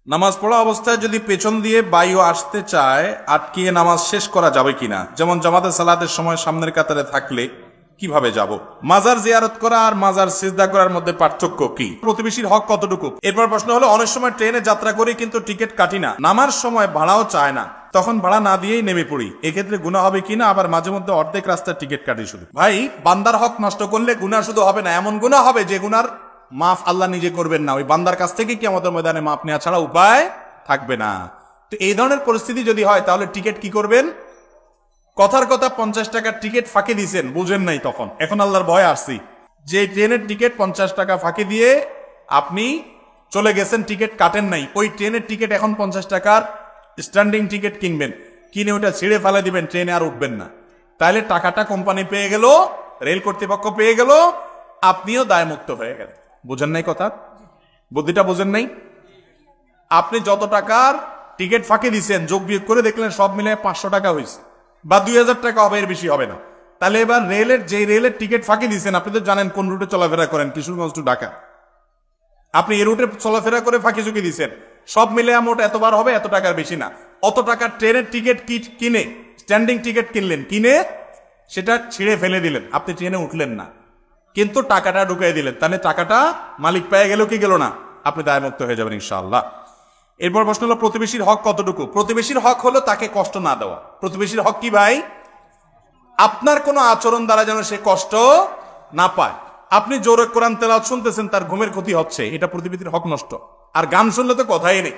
নামাজ পড়া অবস্থায় যদি পেছন দিয়ে বায়ু আসতে চায় আটকিয়ে নামাজ শেষ করা যাবে কিনা, যেমন জামাতে সালাতের সময় সামনের কাতারে থাকলে কিভাবে যাব? মাজার জিয়ারত করা আর মাজার সিজদা করার মধ্যে পার্থক্য কি? প্রতিবেশীর হক কতটুকু? এরপর প্রশ্ন হলো, অনেক সময় ট্রেনে যাত্রা করি কিন্তু টিকিট কাটি না, নামার সময় ভাড়াও চায় না, তখন ভাড়া না দিয়েই নেমে পড়ি, এক্ষেত্রে গুনাহ হবে কিনা? আবার মাঝে মধ্যে অর্ধেক রাস্তার টিকিট কাটি শুধু। ভাই, বান্দার হক নষ্ট করলে গুনাহ শুধু হবে না, এমন গুনাহ হবে যে গুনার মাফ আল্লাহ নিজে করবেন না, ওই বান্দার কাছ থেকে কিয়ামতের ময়দানে মাফ নেওয়া ছাড়া উপায় থাকবে না। তো এই ধরনের পরিস্থিতি যদি হয় তাহলে টিকিট কি করবেন? কথার কথা 50 টাকার টিকিট ফাঁকি দিয়েছেন, বুঝেন নাই তখন, এখন আল্লাহর ভয় আসছি যে ট্রেনের টিকিট 50 টাকা ফাঁকি দিয়ে আপনি চলে গেছেন, টিকিট কাটেন নাই, ওই ট্রেনের টিকিট এখন 50 টাকার স্ট্যান্ডিং টিকিট কিনবেন, কিনে ওটা ছিঁড়ে ফেলে দিবেন, ট্রেনে আর উঠবেন না। তাহলে টাকাটা কোম্পানি পেয়ে গেল, রেল কর্তৃপক্ষ পেয়ে গেল, আপনিও দায়মুক্ত হয়ে গেলেন। বুঝেন নাই কথা? বুদ্ধিটা বুঝেন নাই? আপনি যত টাকার টিকিট ফাঁকি দিচ্ছেন যোগ বিয়োগ করে দেখলেন সব মিলে 500 টাকা হয়েছে বা 2000 টাকা হবে, এর বেশি হবে না। তাহলে এবার রেলের টিকিট ফাঁকি দিচ্ছেন, আপনি তো জানেন কোন রুটে চলাফেরা করেন, কিশোরগঞ্জ টু ঢাকা, আপনি এই রুটে চলাফেরা করে ফাঁকি চুকি দিচ্ছেন, সব মিলে মোট এতবার হবে, এত টাকার বেশি না। অত টাকার ট্রেনের টিকিট কিনে স্ট্যান্ডিং টিকিট কিনলেন, কিনে সেটা ছিঁড়ে ফেলে দিলেন, আপনি ট্রেনে উঠলেন না কিন্তু টাকাটা ঢুকাই দিলেন, তাহলে টাকাটা মালিক পেয়ে গেল কি গেল না? আপনি দায়মুক্ত হয়ে যাবেন ইনশাআল্লাহ। এরপর প্রশ্ন হলো, প্রতিবেশীর হক কতটুকু? প্রতিবেশীর হক হলো তাকে কষ্ট না দেওয়া। প্রতিবেশীর হক কি ভাই? আপনার কোনো আচরণ দ্বারা যেন সে কষ্ট না পায়। আপনি জোরে কোরআন তেলাওয়াত শুনতেছেন, তার ঘুমের ক্ষতি হচ্ছে, এটা প্রতিবেশীর হক নষ্ট। আর গান শুনলে তো কথাই নেই।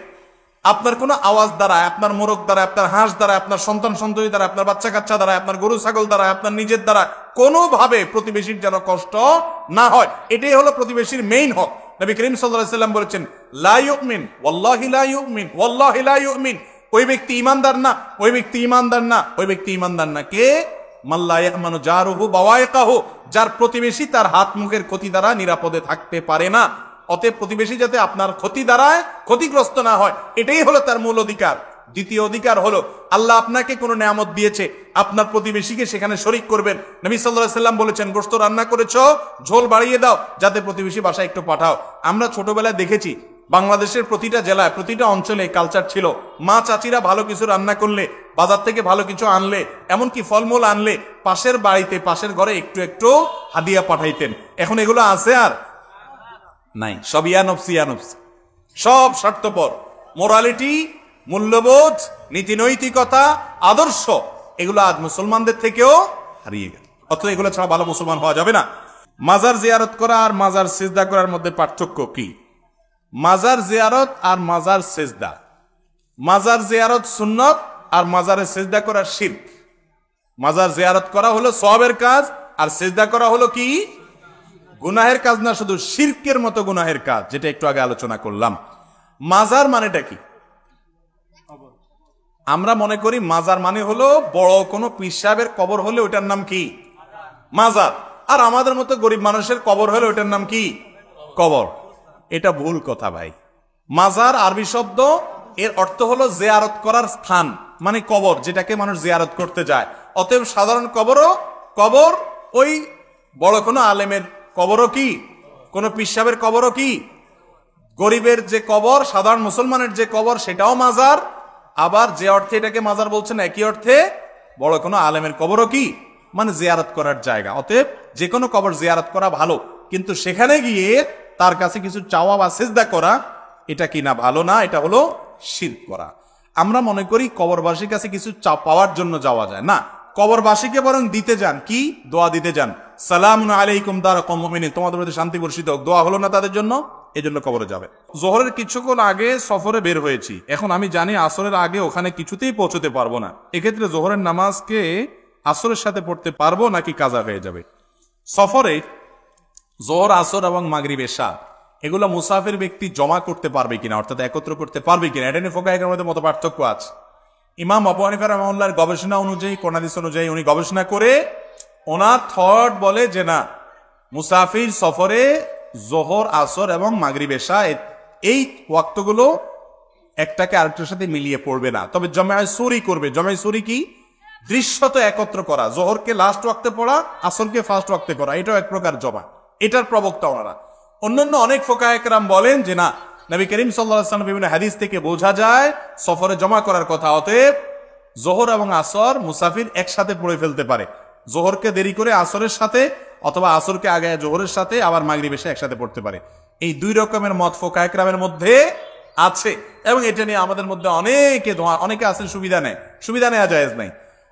আপনার কোনো আওয়াজ দ্বারা, আপনার মোরগ দ্বারা, আপনার হাঁস দ্বারা, আপনার সন্তান সন্ততি দ্বারা, আপনার বাচ্চা কাচ্চা দ্বারা, আপনার গরু ছাগল দ্বারা, আপনার নিজের দ্বারা কোনোভাবে প্রতিবেশীর যেন কষ্ট না হয়, এটাই হলো প্রতিবেশীর মেইন হক। নবী করিম সাল্লাল্লাহু আলাইহি ওয়াসাল্লাম বলেছেন, লা ইউমিন ওয়াল্লাহি লা ইউমিন ওয়াল্লাহি লা ইউমিন, ওই ব্যক্তি ঈমানদার না, ওই ব্যক্তি ঈমানদার না, ওই ব্যক্তি ঈমানদার না। কে? মাল্লা ইয়ামানু জারুহু বাওয়াইকাহু, যার প্রতিবেশী তার হাত মুখের ক্ষতি দ্বারা নিরাপদে থাকতে পারে না। অতএব প্রতিবেশী যাতে আপনার ক্ষতি দ্বারায় ক্ষতিগ্রস্ত না হয়, এটাই হলো তার মূল অধিকার। দ্বিতীয় অধিকার হলো, আল্লাহ আপনাকে কোনো নিয়ামত দিয়েছে, আপনার প্রতিবেশীকে সেখানে শরীক করবেন। নবী সাল্লাল্লাহু আলাইহি ওয়াসাল্লাম বলেছেন, গোশত রান্না করেছো, ঝোল বাড়িয়ে দাও, যাতে প্রতিবেশী বাসায় একটু পাঠাও। আমরা ছোটবেলায় দেখেছি বাংলাদেশের প্রতিটা জেলায়, প্রতিটা অঞ্চলে কালচার ছিল, মা চাচিরা ভালো কিছু রান্না করলে, বাজার থেকে ভালো কিছু আনলে, এমনকি ফলমূল আনলে, পাশের বাড়িতে, পাশের ঘরে একটু একটু হাদিয়া পাঠাইতেন। এখন এগুলো আছে আর নাই, সব ইয়ানফসি, সব স্বার্থপর। মোরালিটি, মূল্যবোধ, নীতি নৈতিকতা, আদর্শ, এগুলো আজ মুসলমানদের থেকেও হারিয়ে গেল। অথচ এগুলো ছাড়া ভালো মুসলমান হওয়া যাবে না। মাজার জিয়ারত করা আর মাজার সিজদা করার মধ্যে পার্থক্য কি? মাজার জিয়ারত আর মাজার সিজদা, মাজার জিয়ারত সুন্নত আর মাজারে সিজদা করা শিরক। মাজার জিয়ারত করা হলো সওয়াবের কাজ, আর সিজদা করা হলো কি? গুনাহের কাজ না, শুধু শিরকের মতো গুনাহের কাজ, যেটা একটু আগে আলোচনা করলাম। মাজার মানেটা কি? আমরা মনে করি মাজার মানে হলো বড় কোনো পীর সাহেবের কবর হলে ওটার নাম কি? মাজার। আর আমাদের মতো গরিব মানুষের কবর হলে ওটার নাম কি? কবর। এটা ভুল কথা ভাই। মাজার আরবি শব্দ, এর অর্থ হলো জিয়ারত করার স্থান, মানে কবর, যেটাকে মানুষ জিয়ারত করতে যায়। অতএব সাধারণ কবরও কবর, ওই বড় কোনো আলেমের কবরও কি? কোনো পীর সাহেবের কবরও কি? গরিবের যে কবর, সাধারণ মুসলমানের যে কবর, সেটাও মাজার। আবার যে অর্থে এটাকে মাজার বলছেন, একই অর্থে বড় কোনো আলেমের কবরও কি? মানে জিয়ারত করার জায়গা। অতএব যে কোনো কবর জিয়ারত করা ভালো, কিন্তু সেখানে গিয়ে তার কাছে কিছু চাওয়া বা সিজদা করা, এটা কি না ভালো না, এটা হলো শিরক করা। আমরা মনে করি কবরবাসীর কাছে কিছু পাওয়ার জন্য যাওয়া যায় না, কবরবাসীকে বরং দিতে যান, কি? দোয়া দিতে যান। সালামুন আলাইকুম দারা কওমিন মুমিনিন, তোমাদের প্রতি শান্তি বর্ষিত হোক। দোয়া হলো না তাদের জন্য, এই জন্য কবরে যাবে। জোহরের কিছুক্ষণ আগে সফরে বের হয়েছি, এখন আমি জানি আসরের আগে ওখানে কিছুতেই পৌঁছতে পারবো না, এক্ষেত্রে জোহরের নামাজকে আসরের সাথে পড়তে পারবো নাকি কাজা হয়ে যাবে? সফরে জোহর, আসর এবং মাগরিব, এশা, এগুলো মুসাফির ব্যক্তি জমা করতে পারবে কিনা, অর্থাৎ একত্র করতে পারবে কিনা, এটা নিয়ে ফুকাহাদের মধ্যে মত পার্থক্য আছে। ইমাম আবু হানিফা রাহিমাহুল্লাহর গবেষণা অনুযায়ী, কোন হাদিস অনুযায়ী উনি গবেষণা করে ওনার থট বলে যে না, মুসাফির সফরে জোহর, আসর এবং মাগরিব, এশা এই ওয়াক্তগুলো একটাকে আরেকটার সাথে মিলিয়ে পড়বে না, তবে জামায়ে সুরি করবে। জামায়ে সুরি কি? দৃশ্যত একত্র করা, জোহরকে লাস্ট ওয়াক্তে পড়া, আসরকে ফার্স্ট ওয়াক্তে পড়া, এটাও এক প্রকার জমা। এটার প্রবক্তা ওনারা। অন্যান্য অনেক ফুকাহা কেরাম বলেন যে না, নবী করিম সাল্লাল্লাহু আলাইহি ওয়াসাল্লাম বিভিন্ন হাদিস থেকে বোঝা যায় সফরে জমা করার কথা। অতএব যোহর এবং আসর মুসাফির একসাথে পড়ে ফেলতে পারে, যোহরকে দেরি করে আসরের সাথে অথবা আসরকে আগে যোহরের সাথে আবার মাগরিব এসে একসাথে পড়তে পারে। এই দুই রকমের মত ফুকায়ে কেরামের মধ্যে আছে এবং এটা নিয়ে আমাদের মধ্যে অনেকে আছেন সুবিধা নেওয়া জায়েজ নাই।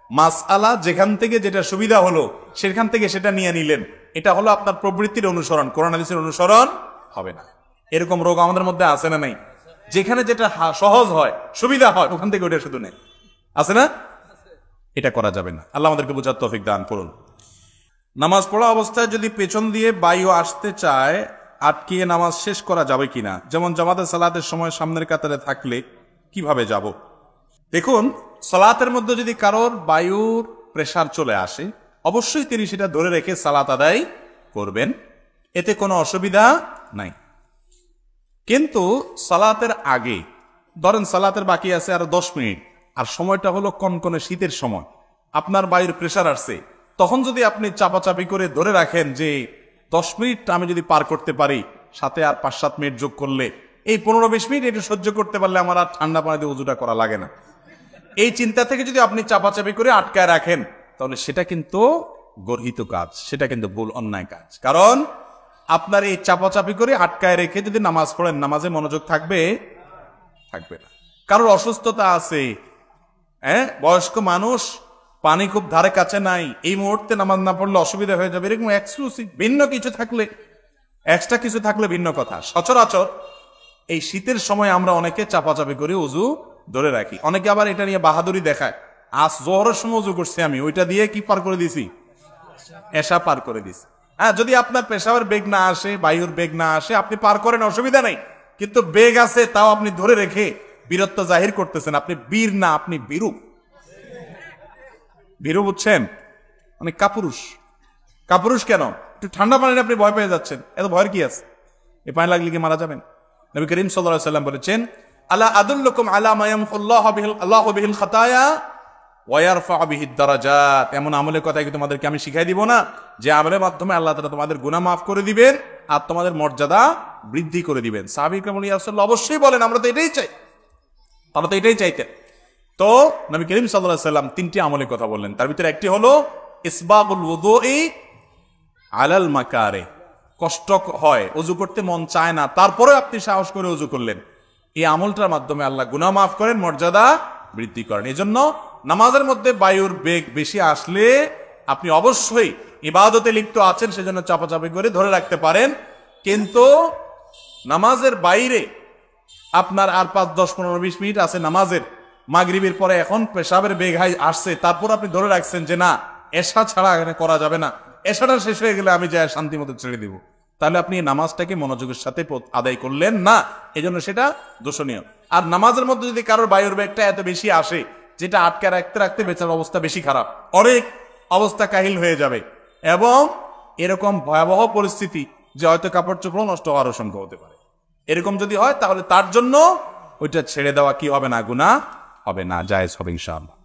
মাসআলা যেখান থেকে যেটা সুবিধা হলো সেখান থেকে সেটা নিয়ে নিলেন, এটা হলো আপনার প্রবৃত্তির অনুসরণ, কোরআন হাদিসের অনুসরণ হবে না। এরকম রোগ আমাদের মধ্যে আছে না নাই? যেখানে যেটা সহজ হয় সুবিধা হয় ওখান থেকে ওটা শুধু নেই, আছে না? এটা করা যাবে না। আল্লাহ আমাদেরকে বোঝার তৌফিক দান করুন। নামাজ পড়া অবস্থায় যদি পেছন দিয়ে বায়ু আসতে চায় আটকিয়ে নামাজ শেষ করা যাবে কিনা, যেমন জামাতের সালাতের সময় সামনের কাতারে থাকলে কিভাবে যাব? দেখুন, সালাতের মধ্যে যদি কারোর বায়ুর প্রেসার চলে আসে অবশ্যই তিনি সেটা ধরে রেখে সালাত আদায় করবেন, এতে কোনো অসুবিধা নাই। কিন্তু সালাতের আগে ধরেন সালাতের বাকি আছে আরো 10 মিনিট আর সময়টা হলো কনকনে শীতের সময়, আপনার বায়ুর প্রেসার আসছে, তখন যদি আপনি চাপাচাপি করে ধরে রাখেন যে 10 মিনিট আমি যদি পার করতে পারি, সাথে আর 5-7 মিনিট যোগ করলে এই 15-20 মিনিট একটু সহ্য করতে পারলে আমার আর ঠান্ডা পানি দিয়ে উজুটা করা লাগে না, এই চিন্তা থেকে যদি আপনি চাপাচাপি করে আটকায় রাখেন তাহলে সেটা কিন্তু গর্হিত কাজ, সেটা কিন্তু ভুল অন্যায় কাজ। কারণ আপনার এই চাপাচাপি করে আটকায় রেখে যদি নামাজ পড়েন নামাজে মনোযোগ থাকবে না। কারোর অসুস্থতা আছে, বয়স্ক মানুষ, পানি খুব ধারে কাছে নাই, এই মুহূর্তে নামাজ না পড়লে অসুবিধা হয়ে যাবে, এরকম এক্সক্লুসিভ ভিন্ন কিছু থাকলে, এক্সট্রা কিছু থাকলে ভিন্ন কথা। সচরাচর এই শীতের সময় আমরা অনেকে চাপাচাপি করে উজু ধরে রাখি, অনেকে আবার এটা নিয়ে বাহাদুরি দেখায়, আজ জোহরের সময় উজু করছি আমি, ওইটা দিয়ে কি পার করে দিছি, এশা পার করে দিছি। হ্যাঁ, যদি আপনার পেশাবের বেগ না আসে, বায়ুর বেগ না আসে, আপনি পার করেন, অসুবিধা নাই। কিন্তু বেগ আছে তাও আপনি ধরে রেখে বীরত্ব জাহির করতেছেন, আপনি বীর না, আপনি বীরু। বীরু বুঝছেন, মানে কাপুরুষ। কাপুরুষ কেন? একটু ঠান্ডা পানিতে আপনি ভয় পেয়ে যাচ্ছেন, এত ভয়ের কি আছে? এ পানি লাগলে কি মারা যাবেন? নবী করিম সাল্লাল্লাহু আলাইহি ওয়াসাল্লাম বলেছেন, আলা আদুল্লুকুম আলা মা ইয়ামহুল্লাহু বিহিল খাতায়া ওয়া ইয়ারফাউ বিহিদ দারাজাত। এমন আমলের কথা কি তোমাদেরকে আমি শিখাই দিব না, যে আমলের মাধ্যমে আল্লাহ তাআলা তোমাদের গুনাহ মাফ করে দিবেন আর তোমাদের মর্যাদা বৃদ্ধি করে দিবেন। সাহাবী কেরাম ইয়া রাসূলুল্লাহ অবশ্যই বলেন, আমরা তো এটাই চাই। তারা তো এটাই চাইতেন। তো নবী করিম সাল্লাল্লাহু আলাইহি ওয়াসাল্লাম 3টি আমলের কথা বললেন, তার ভিতরে একটি হলো ইসবাগুল ওযুই আলাল মাকারে। কষ্ট হয়, ওযু করতে মন চায় না, তারপরে আপনি সাহস করে ওযু করলেন, এই আমলটার মাধ্যমে আল্লাহ গুনাহ মাফ করেন, মর্যাদা বৃদ্ধি করেন। এজন্য নামাজের মধ্যে বায়ুর বেগ বেশি আসলে আপনি অবশ্যই ইবাদতে লিপ্ত আছেন, সেজন্য চাপাচাপি করে ধরে রাখতে পারেন। কিন্তু নামাজের বাইরে আপনার আর 5, 10, 15, 20 মিনিট আছে নামাজের, মাগরিবের পরে এখন পেশাবের বেগ হাই আসছে, তারপর আপনি ধরে রাখছেন যে না, এশা ছাড়া এখানে করা যাবে না, এশাটা শেষ হয়ে গেলে আমি যাই শান্তি মতো ছেড়ে দিব, তাহলে আপনি নামাজটাকে মনোযোগের সাথে আদায় করলেন না, এজন্য সেটা দোষণীয়। আর নামাজের মধ্যে যদি কারোর বায়ুর বেগটা এত বেশি আসে যেটা আটকে রাখতে রাখতে বেচার অবস্থা বেশি খারাপ, অনেক অবস্থা কাহিল হয়ে যাবে এবং এরকম ভয়াবহ পরিস্থিতি যে হয়তো কাপড় চোপড় নষ্ট হওয়ার আশঙ্কা হতে পারে। এরকম যদি হয় তাহলে তার জন্য ওইটা ছেড়ে দেওয়া কি হবে না, গুনাহ হবে না, জায়েজ হবে ইনশাআল্লাহ।